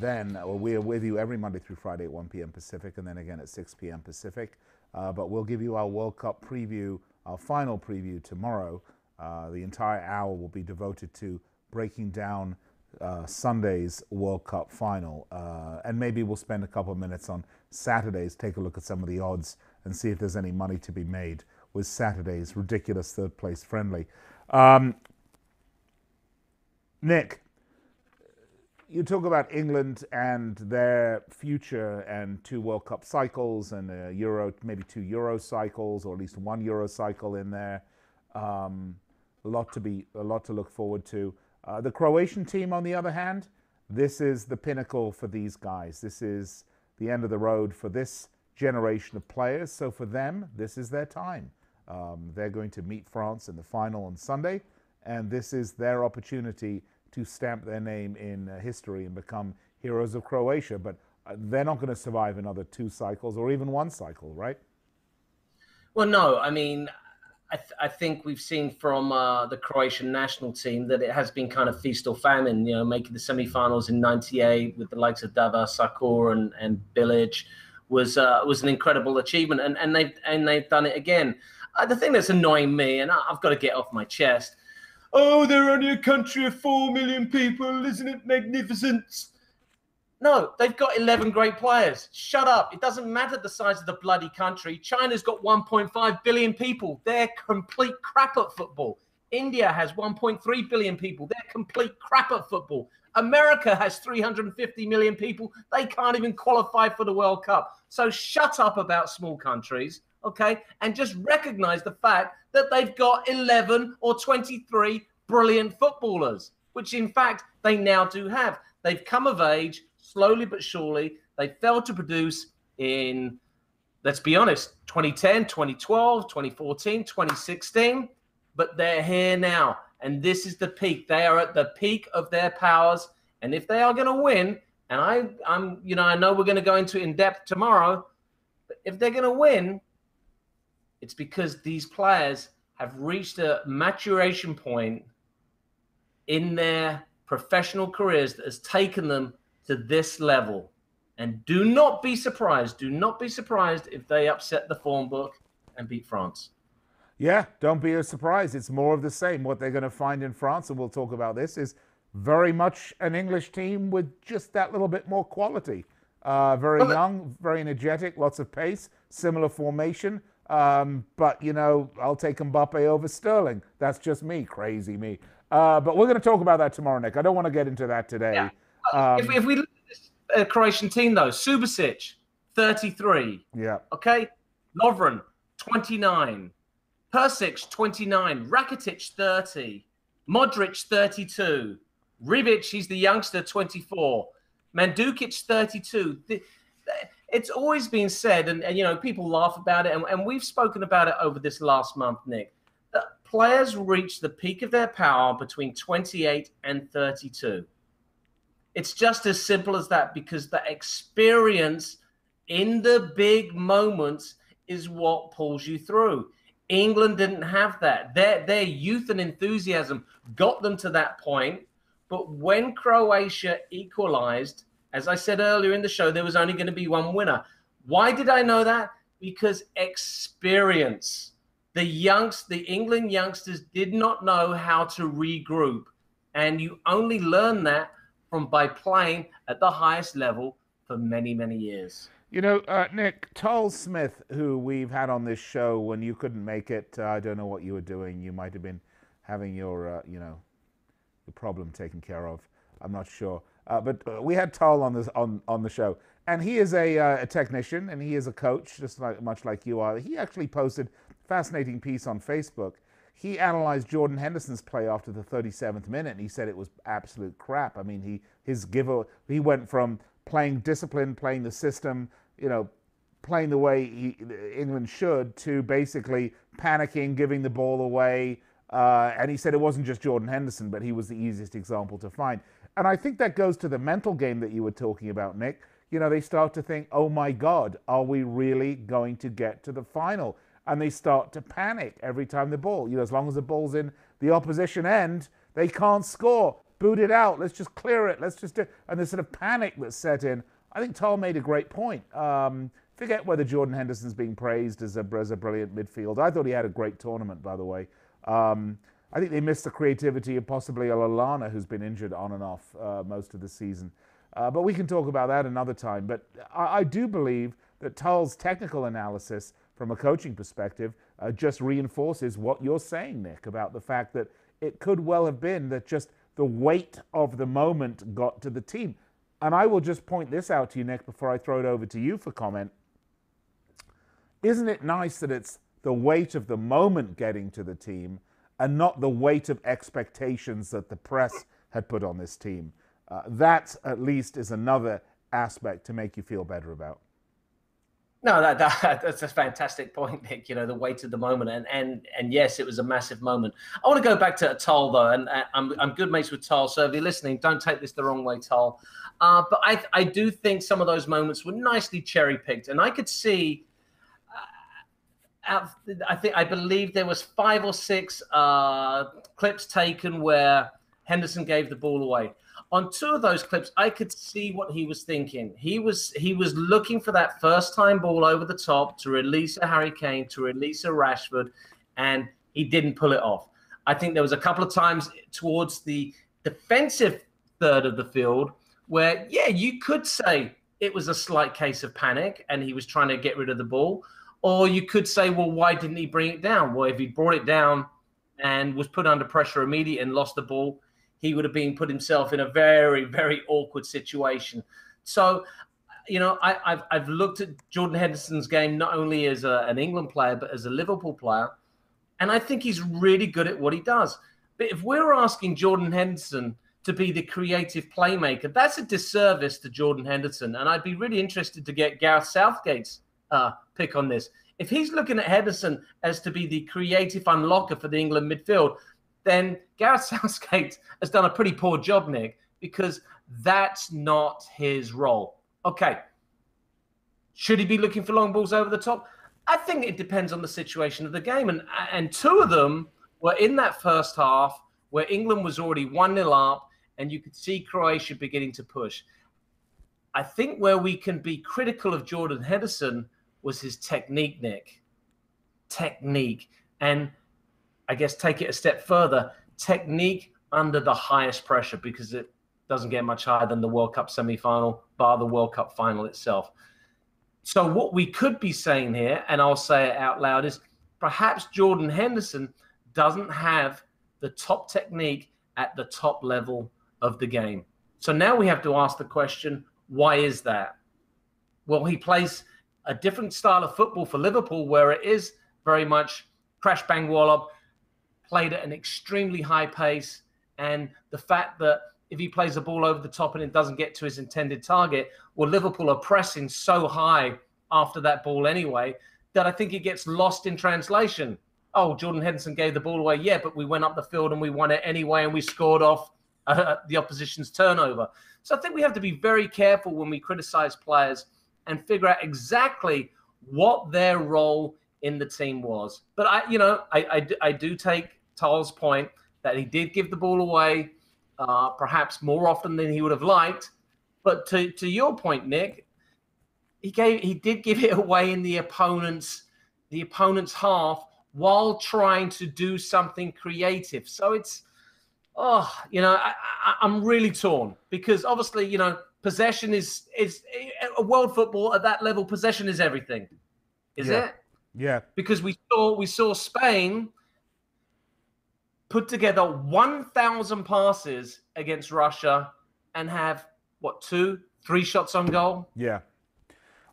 [SPEAKER 3] then. We're with you every Monday through Friday at 1 p.m. Pacific and then again at 6 p.m. Pacific. But we'll give you our World Cup preview, our final preview tomorrow. The entire hour will be devoted to breaking down Sunday's World Cup final. And maybe we'll spend a couple of minutes on Saturdays, take a look at some of the odds and see if there's any money to be made with Saturday's ridiculous third place friendly. Nick, you talk about England and their future and 2 World Cup cycles and a Euro, maybe 2 Euro cycles, or at least 1 Euro cycle in there. A lot to look forward to. The Croatian team, on the other hand, this is the pinnacle for these guys. This is the end of the road for this generation of players. So for them, this is their time. They're going to meet France in the final on Sunday, and this is their opportunity to stamp their name in history and become heroes of Croatia. But they're not going to survive another 2 cycles or even 1 cycle, right?
[SPEAKER 11] Well, no. I mean, I think we've seen from the Croatian national team that it has been kind of feast or famine, you know, making the semi-finals in '98 with the likes of Davor, Sakor and Bilic was an incredible achievement. And they've done it again. The thing that's annoying me, and I've got to get off my chest, oh, they're only a country of 4 million people. Isn't it magnificent? No, they've got 11 great players. Shut up. It doesn't matter the size of the bloody country. China's got 1.5 billion people. They're complete crap at football. India has 1.3 billion people. They're complete crap at football. America has 350 million people. They can't even qualify for the World Cup. So shut up about small countries, okay? And just recognize the fact that they've got 11 or 23 brilliant footballers, which in fact they now do have. They've come of age slowly but surely. They failed to produce in, let's be honest, 2010, 2012, 2014, 2016, but they're here now. And this is the peak. They are at the peak of their powers. And if they are going to win, and I know we're going to go into it in depth tomorrow, but if they're going to win, it's because these players have reached a maturation point in their professional careers that has taken them to this level. And do not be surprised if they upset the form book and beat France.
[SPEAKER 3] Yeah, don't be surprised. It's more of the same. What they're going to find in France, and we'll talk about this, is very much an English team with just that little bit more quality. Very young, very energetic, lots of pace, similar formation. But, you know, I'll take Mbappe over Sterling. That's just me, crazy me. But we're going to talk about that tomorrow, Nick. I don't want to get into that today.
[SPEAKER 11] Yeah. If we look at this Croatian team, though, Subasic, 33.
[SPEAKER 3] Yeah.
[SPEAKER 11] Okay? Lovren, 29. Persic, 29. Rakitic, 30. Modric, 32. Ribic, he's the youngster, 24. Mandzukic, 32. It's always been said, and you know, people laugh about it, and we've spoken about it over this last month, Nick, that players reach the peak of their power between 28 and 32. It's just as simple as that, because the experience in the big moments is what pulls you through. England didn't have that. Their youth and enthusiasm got them to that point. But when Croatia equalized, as I said earlier in the show, there was only going to be one winner. Why did I know that? Because experience. The England youngsters did not know how to regroup. And you only learn that by playing at the highest level for many, many years.
[SPEAKER 3] You know, Nick, Tal Smith, who we've had on this show when you couldn't make it, I don't know what you were doing. You might have been having your, your problem taken care of. I'm not sure. But we had Tal on the show. And he is a technician, and he is a coach, just much like you are. He actually posted a fascinating piece on Facebook. He analyzed Jordan Henderson's play after the 37th minute, and he said it was absolute crap. I mean, he went from playing discipline, playing the system, playing the way England should, to basically panicking, giving the ball away. And he said it wasn't just Jordan Henderson, but he was the easiest example to find. And I think that goes to the mental game that you were talking about, Nick. They start to think, oh my God, are we really going to get to the final? And they start to panic every time the ball, as long as the ball's in the opposition end, they can't score. Boot it out. Let's just clear it. Let's just do. And this sort of panic that's set in. I think Tal made a great point. Forget whether Jordan Henderson's being praised as a brilliant midfielder. I thought he had a great tournament, by the way. I think they missed the creativity of possibly Lallana, who's been injured on and off most of the season. But we can talk about that another time. But I do believe that Tull's technical analysis from a coaching perspective just reinforces what you're saying, Nick, about the fact that it could well have been that just the weight of the moment got to the team. And I will just point this out to you, Nick, before I throw it over to you for comment. Isn't it nice that it's the weight of the moment getting to the team and not the weight of expectations that the press had put on this team? That, at least, is another aspect to make you feel better about.
[SPEAKER 11] No, that's a fantastic point, Nick. You know, the weight of the moment, and yes, it was a massive moment. I want to go back to Tull though, and I'm good mates with Tull. So if you're listening, don't take this the wrong way, Tull. But I do think some of those moments were nicely cherry picked, and I could see. I believe there was 5 or 6 clips taken where Henderson gave the ball away. On 2 of those clips, I could see what he was thinking. He was looking for that first-time ball over the top to release a Harry Kane, to release a Rashford, and he didn't pull it off. I think there was a couple of times towards the defensive third of the field where, yeah, you could say it was a slight case of panic and he was trying to get rid of the ball. Or you could say, well, why didn't he bring it down? Well, if he brought it down and was put under pressure immediately and lost the ball, he would have been put himself in a very, very awkward situation. So, you know, I've looked at Jordan Henderson's game not only as an England player, but as a Liverpool player, and I think he's really good at what he does. But if we're asking Jordan Henderson to be the creative playmaker, that's a disservice to Jordan Henderson. And I'd be really interested to get Gareth Southgate's pick on this. If he's looking at Henderson as to be the creative unlocker for the England midfield, then Gareth Southgate has done a pretty poor job, Nick, because that's not his role. Okay. Should he be looking for long balls over the top? I think it depends on the situation of the game. And 2 of them were in that first half where England was already 1-0 up and you could see Croatia beginning to push. I think where we can be critical of Jordan Henderson was his technique, Nick. Technique. And I guess take it a step further, technique under the highest pressure, because it doesn't get much higher than the World Cup semi-final, bar the World Cup final itself. So what we could be saying here, and I'll say it out loud, is perhaps Jordan Henderson doesn't have the top technique at the top level of the game. So now we have to ask the question, why is that? Well, he plays a different style of football for Liverpool where it is very much crash, bang, wallop, played at an extremely high pace. And the fact that if he plays the ball over the top and it doesn't get to his intended target, well, Liverpool are pressing so high after that ball anyway that I think it gets lost in translation. Oh, Jordan Henderson gave the ball away. Yeah, but we went up the field and we won it anyway and we scored off the opposition's turnover. So I think we have to be very careful when we criticize players and figure out exactly what their role in the team was. But I do take Tull's point that he did give the ball away, perhaps more often than he would have liked. But to your point, Nick, he did give it away in the opponent's half while trying to do something creative. So it's, I'm really torn because obviously, possession is a world football at that level. Possession is everything, is it?
[SPEAKER 3] Yeah.
[SPEAKER 11] Because we saw Spain put together 1,000 passes against Russia and have, 2-3 shots on goal?
[SPEAKER 3] Yeah.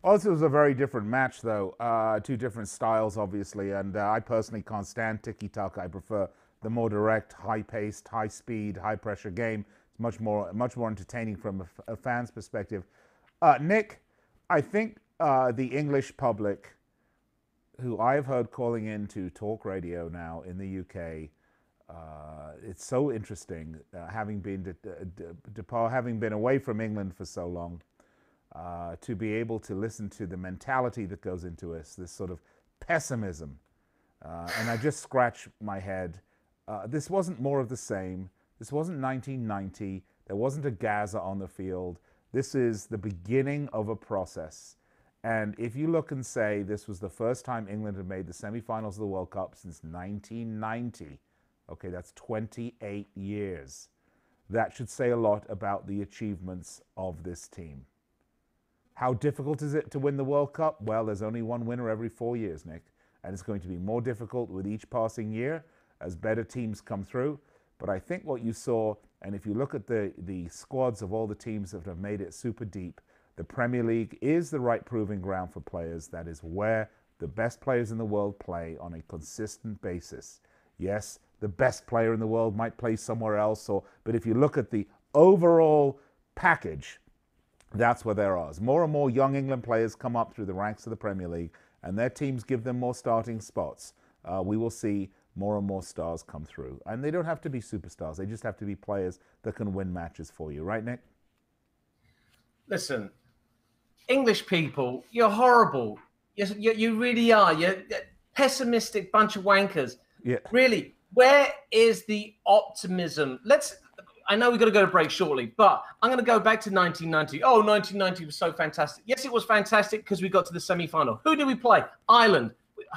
[SPEAKER 3] Also, it was a very different match, though. 2 different styles, obviously, and I personally can't stand tiki-taka. I prefer the more direct, high-paced, high-speed, high-pressure game. It's much more entertaining from a fan's perspective. Nick, I think the English public, who I've heard calling into talk radio now in the UK, it's so interesting, having been having been away from England for so long, to be able to listen to the mentality that goes into us, this sort of pessimism. And I just scratch my head. This wasn't more of the same. This wasn't 1990. There wasn't a Gaza on the field. This is the beginning of a process. And if you look and say this was the first time England had made the semifinals of the World Cup since 1990, Okay, that's 28 years. That should say a lot about the achievements of this team. How difficult is it to win the World Cup? Well, there's only one winner every 4 years, Nick. And it's going to be more difficult with each passing year as better teams come through. But I think what you saw, and if you look at the squads of all the teams that have made it super deep, the Premier League is the right proving ground for players. That is where the best players in the world play on a consistent basis. Yes, the best player in the world might play somewhere else, but if you look at the overall package, that's where there are. As more and more young England players come up through the ranks of the Premier League and their teams give them more starting spots, we will see more and more stars come through. And they don't have to be superstars. They just have to be players that can win matches for you. Right, Nick?
[SPEAKER 11] Listen, English people, you're horrible. You really are. You're a pessimistic bunch of wankers.
[SPEAKER 3] Yeah.
[SPEAKER 11] Really, where is the optimism? I know we've got to go to break shortly, but I'm going to go back to 1990. Oh, 1990 was so fantastic. Yes, it was fantastic because we got to the semi-final. Who did we play? Ireland.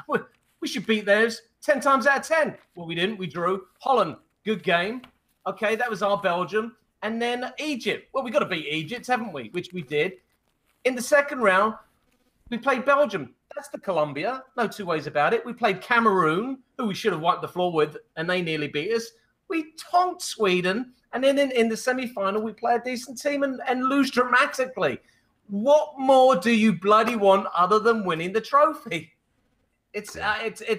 [SPEAKER 11] We should beat theirs 10 times out of 10. Well, we didn't. We drew. Holland, good game. Okay, that was our Belgium. And then Egypt. Well, we got to beat Egypt, haven't we? Which we did. In the second round, we played Belgium. That's the Colombia. No two ways about it. We played Cameroon, who we should have wiped the floor with, and they nearly beat us. We tonked Sweden. And then in the semi-final, we play a decent team and lose dramatically. What more do you bloody want other than winning the trophy? It's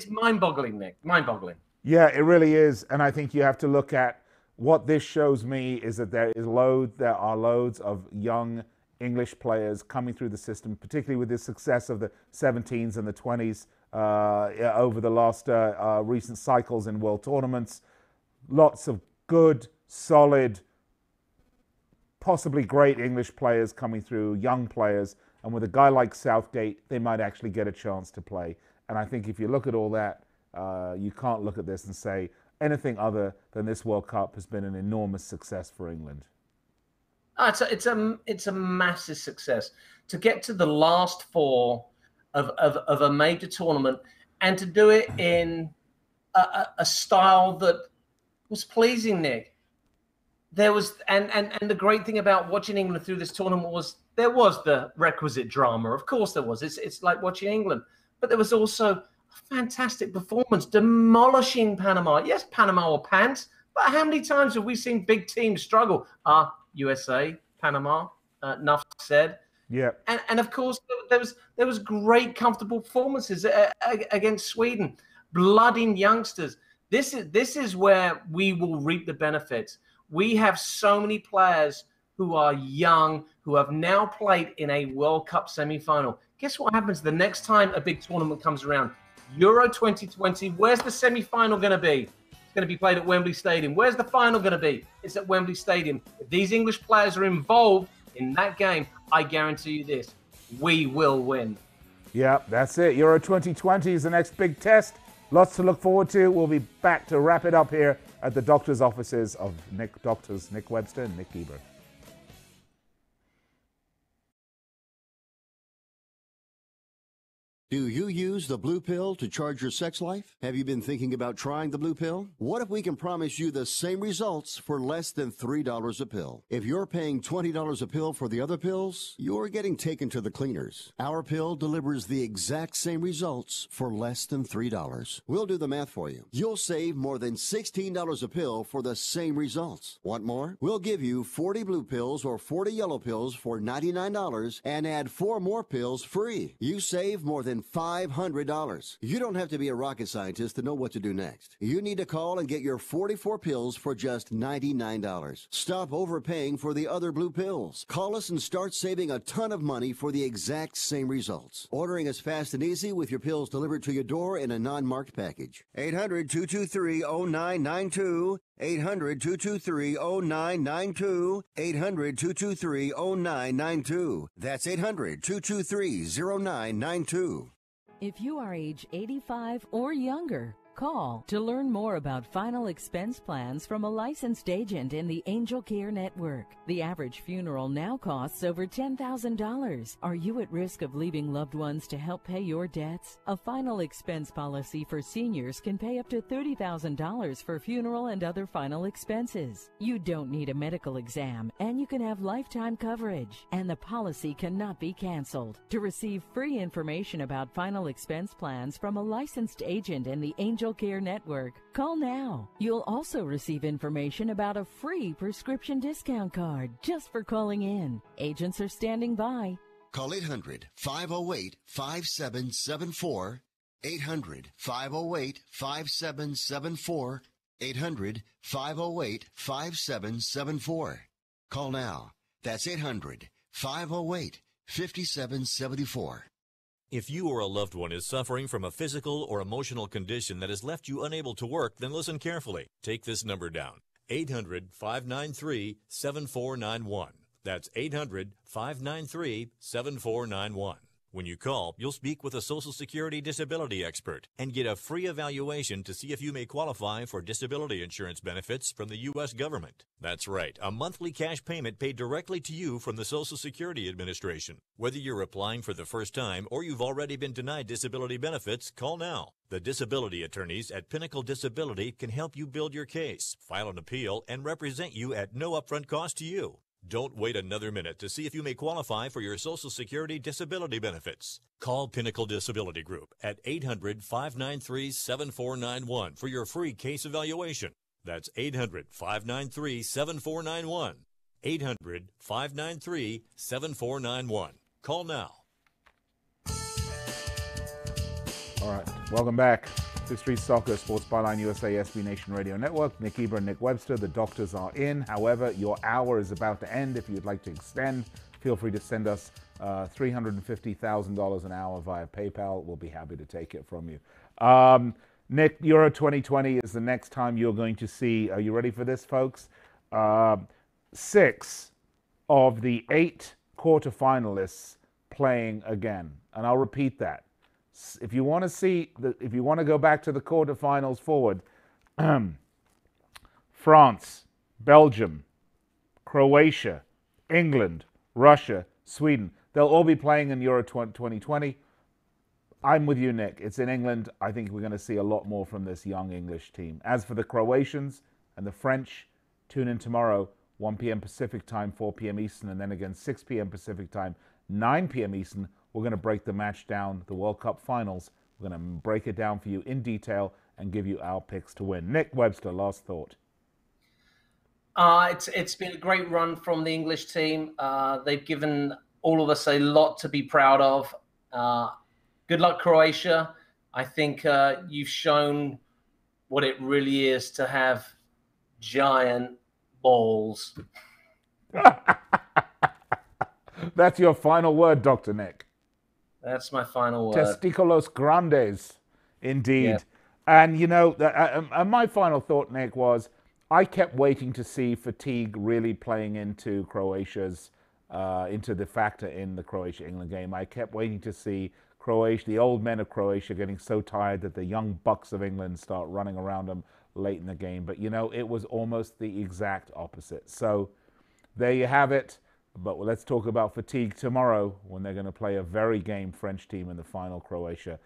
[SPEAKER 11] mind-boggling, Nick. Mind-boggling.
[SPEAKER 3] Yeah, it really is. And I think you have to look at what this shows me is that there are loads of young English players coming through the system, particularly with the success of the 17s and the 20s over the last recent cycles in world tournaments. Lots of good, solid, possibly great English players coming through, young players. And with a guy like Southgate, they might actually get a chance to play. And I think if you look at all that, you can't look at this and say anything other than this World Cup has been an enormous success for England.
[SPEAKER 11] It's a massive success to get to the last four of a major tournament and to do it in a style that was pleasing, Nick. There was and the great thing about watching England through this tournament was there was the requisite drama. Of course there was. It's like watching England. But there was also a fantastic performance, demolishing Panama. Yes, Panama were pants, but how many times have we seen big teams struggle? USA, Panama, enough said.
[SPEAKER 3] Yeah.
[SPEAKER 11] And of course, there was great, comfortable performances against Sweden, blooding youngsters. This is where we will reap the benefits. We have so many players who are young, who have now played in a World Cup semi-final. Guess what happens the next time a big tournament comes around? Euro 2020, where's the semi-final going to be? It's going to be played at Wembley Stadium. Where's the final going to be? It's at Wembley Stadium. If these English players are involved in that game, I guarantee you this, we will win.
[SPEAKER 3] Yeah, that's it. Euro 2020 is the next big test. Lots to look forward to. We'll be back to wrap it up here at the doctor's offices of Nick Webster and Nick Geber.
[SPEAKER 1] Do you use the blue pill to charge your sex life? Have you been thinking about trying the blue pill? What if we can promise you the same results for less than $3 a pill? If you're paying $20 a pill for the other pills, you're getting taken to the cleaners. Our pill delivers the exact same results for less than $3. We'll do the math for you. You'll save more than $16 a pill for the same results. Want more? We'll give you 40 blue pills or 40 yellow pills for $99 and add 4 more pills free. You save more than $500. You don't have to be a rocket scientist to know what to do next. You need to call and get your 44 pills for just $99. Stop overpaying for the other blue pills. Call us and start saving a ton of money for the exact same results. Ordering is fast and easy with your pills delivered to your door in a non-marked package. 800-223-0992. 800-223-0992. 800-223-0992. That's 800-223-0992.
[SPEAKER 10] If you are age 85 or younger,
[SPEAKER 19] Call to learn more about final expense plans from a licensed agent in the Angel Care Network. The average funeral now costs over $10,000. Are you at risk of leaving loved ones to help pay your debts? A final expense policy for seniors can pay up to $30,000 for funeral and other final expenses. You don't need a medical exam, and you can have lifetime coverage, and the policy cannot be canceled. To receive free information about final expense plans from a licensed agent in the Angel Care Network, call now. You'll also receive information about a free prescription discount card just for calling in. Agents are standing by.
[SPEAKER 1] Call 800-508-5774. 800-508-5774. 800-508-5774. Call now. That's 800-508-5774.
[SPEAKER 8] If you or a loved one is suffering from a physical or emotional condition that has left you unable to work, then listen carefully. Take this number down. 800-593-7491. That's 800-593-7491. When you call, you'll speak with a Social Security disability expert and get a free evaluation to see if you may qualify for disability insurance benefits from the U.S. government. That's right, a monthly cash payment paid directly to you from the Social Security Administration. Whether you're applying for the first time or you've already been denied disability benefits, call now. The disability attorneys at Pinnacle Disability can help you build your case, file an appeal, and represent you at no upfront cost to you. Don't wait another minute to see if you may qualify for your Social Security disability benefits. Call Pinnacle Disability Group at 800-593-7491 for your free case evaluation. That's 800-593-7491. 800-593-7491. Call now.
[SPEAKER 3] All right, welcome back. Fifth Street Soccer, Sports Byline USA, SB Nation Radio Network. Nick Eber and Nick Webster, the doctors are in. However, your hour is about to end. If you'd like to extend, feel free to send us $350,000 an hour via PayPal. We'll be happy to take it from you. Nick, Euro 2020 is the next time you're going to see, are you ready for this, folks? 6 of the 8 quarterfinalists playing again. And I'll repeat that. If you want to see, if you want to go back to the quarterfinals forward, France, Belgium, Croatia, England, Russia, Sweden, they'll all be playing in Euro 2020. I'm with you, Nick. It's in England. I think we're going to see a lot more from this young English team. As for the Croatians and the French, tune in tomorrow, 1 p.m. Pacific time, 4 p.m. Eastern, and then again 6 p.m. Pacific time, 9 p.m. Eastern. We're going to break the match down, the World Cup finals. We're going to break it down for you in detail and give you our picks to win. Nick Webster, last thought.
[SPEAKER 11] It's been a great run from the English team. They've given all of us a lot to be proud of. Good luck, Croatia. I think you've shown what it really is to have giant balls.
[SPEAKER 3] That's your final word, Dr. Nick.
[SPEAKER 11] That's my final word.
[SPEAKER 3] Testiculos grandes, indeed.
[SPEAKER 11] Yeah.
[SPEAKER 3] And, you know, my final thought, Nick, was I kept waiting to see fatigue really playing into Croatia's, into the factor in the Croatia-England game. I kept waiting to see Croatia, the old men of Croatia, getting so tired that the young bucks of England start running around them late in the game. But, you know, it was almost the exact opposite. So there you have it. But let's talk about fatigue tomorrow when they're going to play a very game French team in the final, Croatia.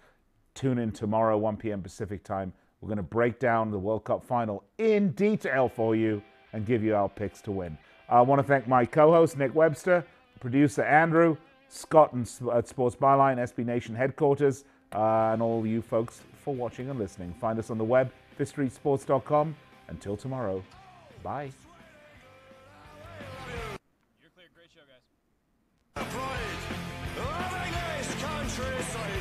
[SPEAKER 3] Tune in tomorrow, 1 p.m. Pacific time. We're going to break down the World Cup final in detail for you and give you our picks to win. I want to thank my co-host, Nick Webster, producer, Andrew, Scott at Sports Byline, SB Nation headquarters, and all you folks for watching and listening. Find us on the web, fifthstreetsports.com. Until tomorrow, bye.
[SPEAKER 20] Pride of English countryside.